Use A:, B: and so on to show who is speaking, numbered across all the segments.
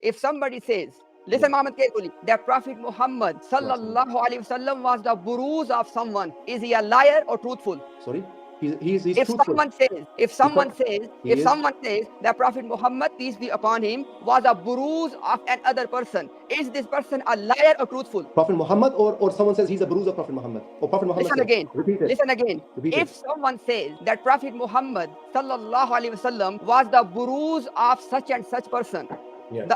A: If somebody says, listen, Muhammad, carefully, that Prophet Muhammad sallallahu alaihi wasallam was the Burooz of someone, is he a liar or truthful?
B: Sorry? He's
A: If
B: truthful.
A: someone says that Prophet Muhammad, peace be upon him, was a Burooz of another person, is this person a liar or truthful?
B: Prophet Muhammad, or someone says he's a Burooz of Prophet Muhammad, or Prophet Muhammad
A: Listen
B: says.
A: again.
B: Repeat it.
A: Listen again.
B: Repeat
A: If
B: it.
A: someone says that Prophet Muhammad sallallahu alaihi wasallam was the Burooz of such and such person,
B: Yeah.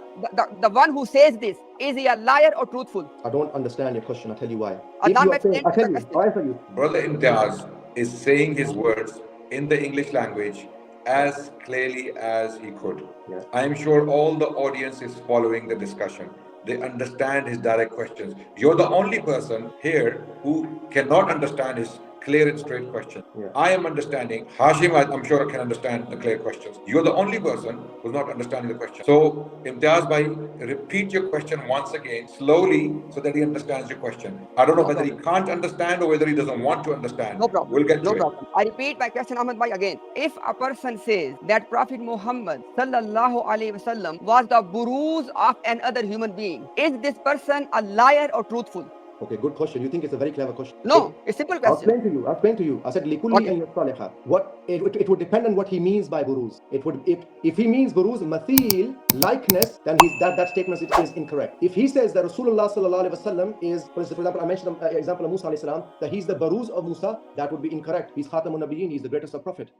A: the one who says this, is he a liar or truthful?
B: I don't understand your question. I'll tell you why.
A: I'll
B: If you are
A: explain
B: saying, I'll tell you,
A: the
B: I'll answer you.
C: Brother Imtiaz is saying his words in the English language as clearly as he could.
B: Yeah.
C: I am sure all the audience is following the discussion. They understand his direct questions. You're the only person here who cannot understand his clear and straight question.
B: Yeah.
C: I am understanding. Hashim, I'm sure, can understand the clear questions. You're the only person who's not understanding the question. So, Imtiaz bhai, repeat your question once again, slowly, so that he understands your question. I don't know whether he can't understand or whether he doesn't want to understand.
A: No problem.
C: We'll get to
A: No
C: it.
A: problem. I repeat my question, Ahmad bhai, again. If a person says that Prophet Muhammad sallallahu alaihi wasallam was the Burooz of another human being, is this person a liar or truthful?
B: Okay, good question. You think it's a very clever question?
A: No, it's a simple
B: I'll
A: question.
B: explain to you. I said likulli and yasaliha. What it would depend on what he means by buruz. It would if he means buruz mathil, likeness, then that statement is incorrect. If he says that Rasulullah sallallahu alaihi wasallam is, for example, I mentioned example of Musa alayhi salam, that he's the buruz of Musa, that would be incorrect. He's khatamun nabiyyin, he's the greatest of prophet.